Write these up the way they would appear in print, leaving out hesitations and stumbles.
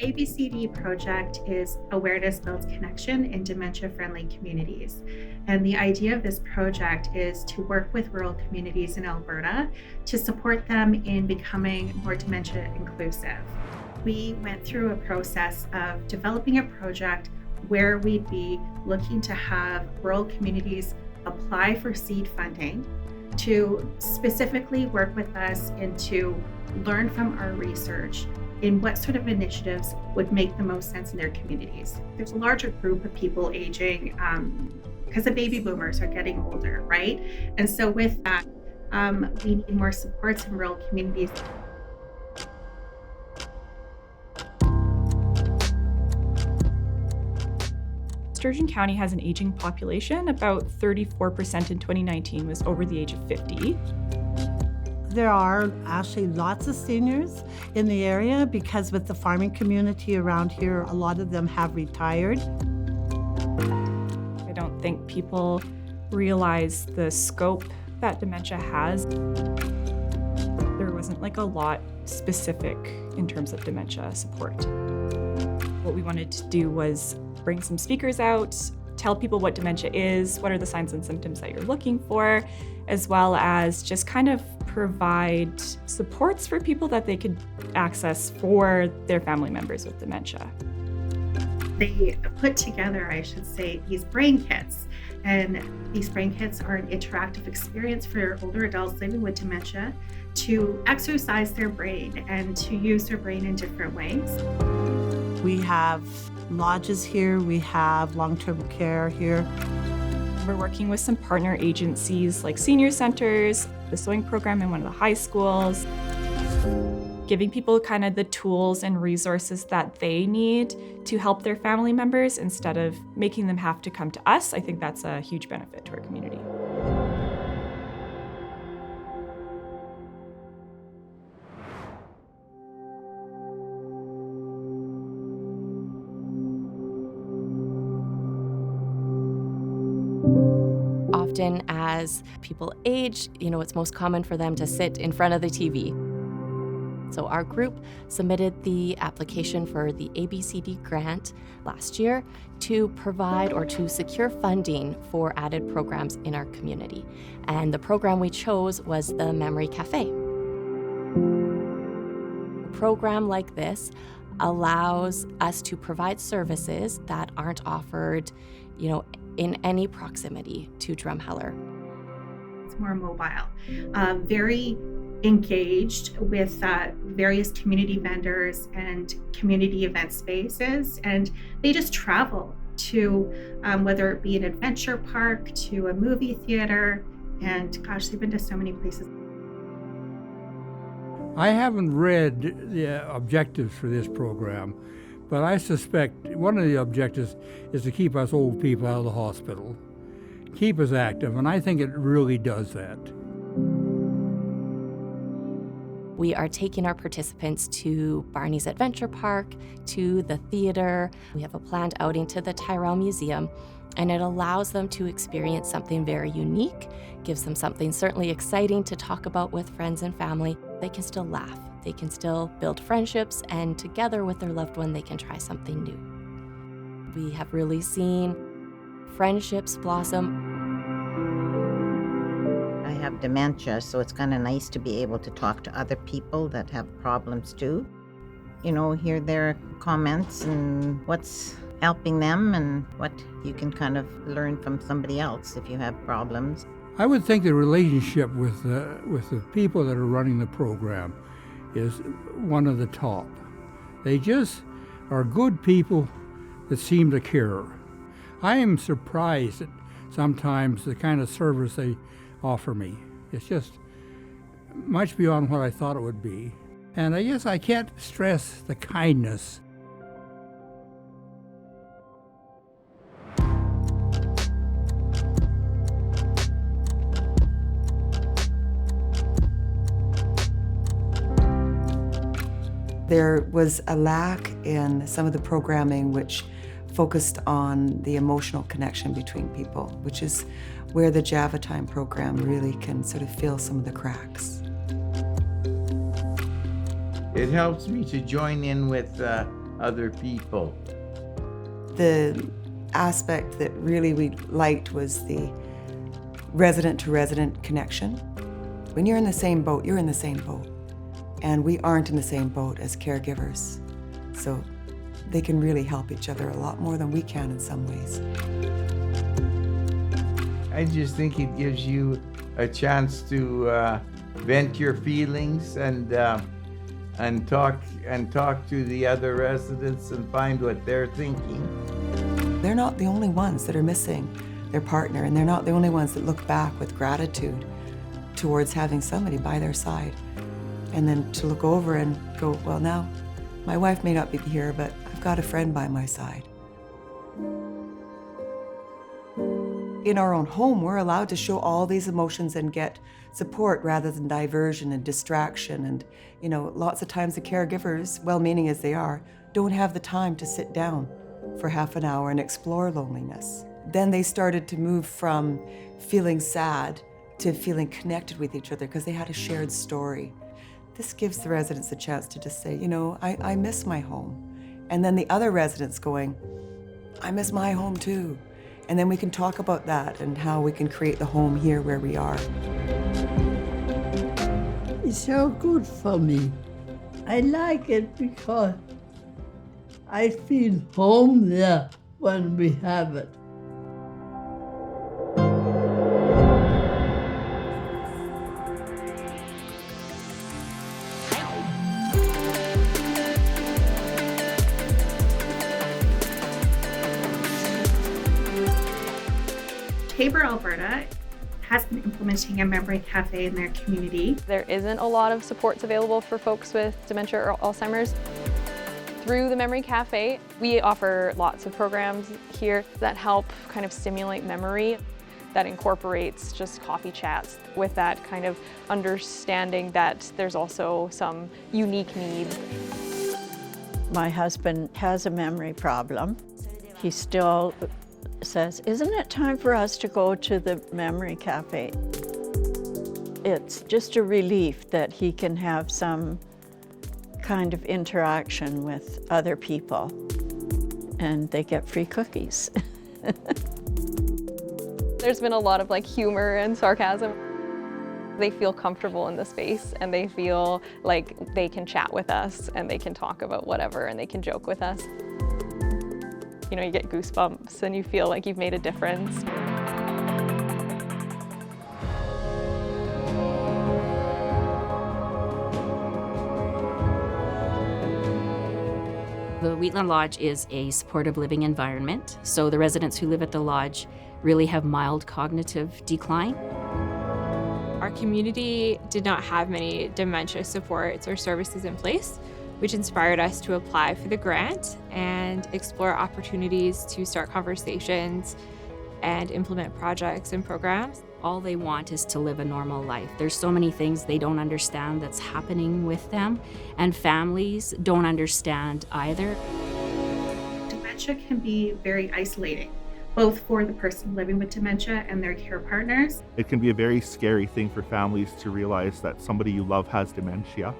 ABCD project is Awareness Builds Connection in Dementia-Friendly Communities. And the idea of this project is to work with rural communities in Alberta to support them in becoming more dementia inclusive. We went through a process of developing a project where we'd be looking to have rural communities apply for seed funding to specifically work with us and to learn from our research in what sort of initiatives would make the most sense in their communities. There's a larger group of people aging because the baby boomers are getting older, right? And so with that, we need more supports in rural communities. Sturgeon County has an aging population. About 34% in 2019 was over the age of 50. There are actually lots of seniors in the area because with the farming community around here, a lot of them have retired. I don't think people realize the scope that dementia has. There wasn't like a lot specific in terms of dementia support. What we wanted to do was bring some speakers out, tell people what dementia is, what are the signs and symptoms that you're looking for, as well as just kind of provide supports for people that they could access for their family members with dementia. They put together, I should say, these brain kits. And these brain kits are an interactive experience for older adults living with dementia to exercise their brain and to use their brain in different ways. We have lodges here, we have long-term care here. We're working with some partner agencies like senior centers, the sewing program in one of the high schools, giving people kind of the tools and resources that they need to help their family members instead of making them have to come to us. I think that's a huge benefit to our community. Often as people age, it's most common for them to sit in front of the TV. So our group submitted the application for the ABCD grant last year to provide or to secure funding for added programs in our community. And the program we chose was the Memory Cafe. A program like this allows us to provide services that aren't offered, in any proximity to Drumheller. It's more mobile, very engaged with various community vendors and community event spaces, and they just travel to whether it be an adventure park, to a movie theater, and gosh, they've been to so many places. I haven't read the objectives for this program, but I suspect one of the objectives is to keep us old people out of the hospital, keep us active, and I think it really does that. We are taking our participants to Barney's Adventure Park, to the theater. We have a planned outing to the Tyrrell Museum, and it allows them to experience something very unique, gives them something certainly exciting to talk about with friends and family. They can still laugh. They can still build friendships, and together with their loved one, they can try something new. We have really seen friendships blossom. I have dementia, so it's kind of nice to be able to talk to other people that have problems too. Hear their comments and what's helping them and what you can kind of learn from somebody else if you have problems. I would think the relationship with the people that are running the program is one of the top. They just are good people that seem to care. I am surprised at sometimes the kind of service they offer me. It's just much beyond what I thought it would be. And I guess I can't stress the kindness. There was a lack in some of the programming which focused on the emotional connection between people, which is where the Java Time program really can sort of fill some of the cracks. It helps me to join in with other people. The aspect that really we liked was the resident-to-resident connection. When you're in the same boat, you're in the same boat. And we aren't in the same boat as caregivers. So they can really help each other a lot more than we can in some ways. I just think it gives you a chance to vent your feelings and talk to the other residents and find what they're thinking. They're not the only ones that are missing their partner, and they're not the only ones that look back with gratitude towards having somebody by their side. And then to look over and go, well, now my wife may not be here, but I've got a friend by my side. In our own home, we're allowed to show all these emotions and get support rather than diversion and distraction. And, you know, lots of times the caregivers, well-meaning as they are, don't have the time to sit down for half an hour and explore loneliness. Then they started to move from feeling sad to feeling connected with each other because they had a shared story. This gives the residents a chance to just say, you know, I miss my home. And then the other residents going, I miss my home too. And then we can talk about that and how we can create the home here where we are. It's so good for me. I like it because I feel home there when we have it. Tabor, Alberta has been implementing a memory cafe in their community. There isn't a lot of supports available for folks with dementia or Alzheimer's. Through the Memory Cafe, we offer lots of programs here that help kind of stimulate memory, that incorporates just coffee chats with that kind of understanding that there's also some unique needs. My husband has a memory problem. He still says, isn't it time for us to go to the Memory Cafe? It's just a relief that he can have some kind of interaction with other people, and they get free cookies. There's been a lot of humor and sarcasm. They feel comfortable in the space and they feel like they can chat with us and they can talk about whatever and they can joke with us. You know, you get goosebumps and you feel like you've made a difference. The Wheatland Lodge is a supportive living environment, so the residents who live at the lodge really have mild cognitive decline. Our community did not have many dementia supports or services in place, which inspired us to apply for the grant and explore opportunities to start conversations and implement projects and programs. All they want is to live a normal life. There's so many things they don't understand that's happening with them, and families don't understand either. Dementia can be very isolating, both for the person living with dementia and their care partners. It can be a very scary thing for families to realize that somebody you love has dementia,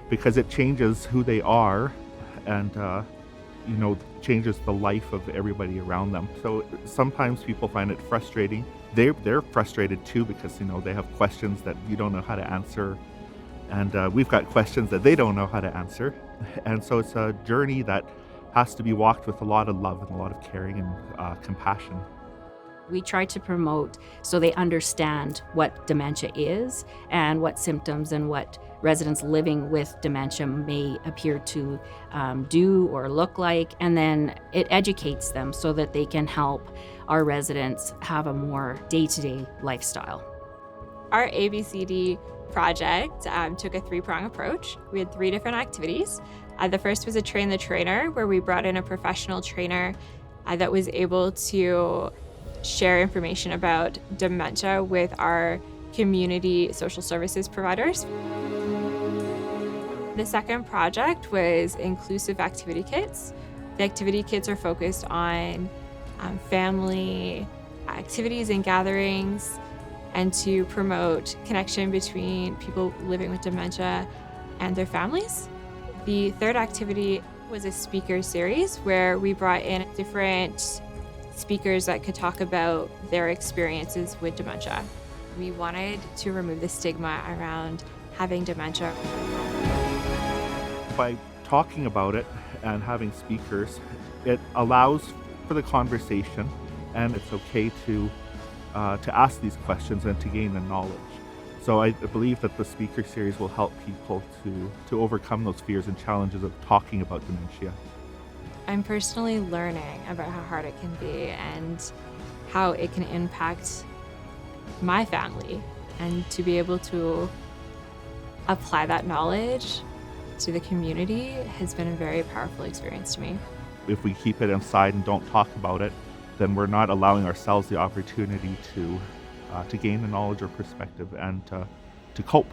because it changes who they are and changes the life of everybody around them. So sometimes people find it frustrating. They're frustrated too because they have questions that you don't know how to answer, and we've got questions that they don't know how to answer. And so it's a journey that has to be walked with a lot of love and a lot of caring and compassion. We try to promote so they understand what dementia is and what symptoms and what residents living with dementia may appear to do or look like, and then it educates them so that they can help our residents have a more day-to-day lifestyle. Our ABCD project took a three-prong approach. We had 3 different activities. The first was a train the trainer, where we brought in a professional trainer that was able to share information about dementia with our community social services providers. The second project was inclusive activity kits. The activity kits are focused on family activities and gatherings, and to promote connection between people living with dementia and their families. The third activity was a speaker series where we brought in different speakers that could talk about their experiences with dementia. We wanted to remove the stigma around having dementia. By talking about it and having speakers, it allows for the conversation, and it's okay to ask these questions and to gain the knowledge. So I believe that the speaker series will help people to overcome those fears and challenges of talking about dementia. I'm personally learning about how hard it can be and how it can impact my family, and to be able to apply that knowledge to the community has been a very powerful experience to me. If we keep it inside and don't talk about it, then we're not allowing ourselves the opportunity to gain the knowledge or perspective and to cope.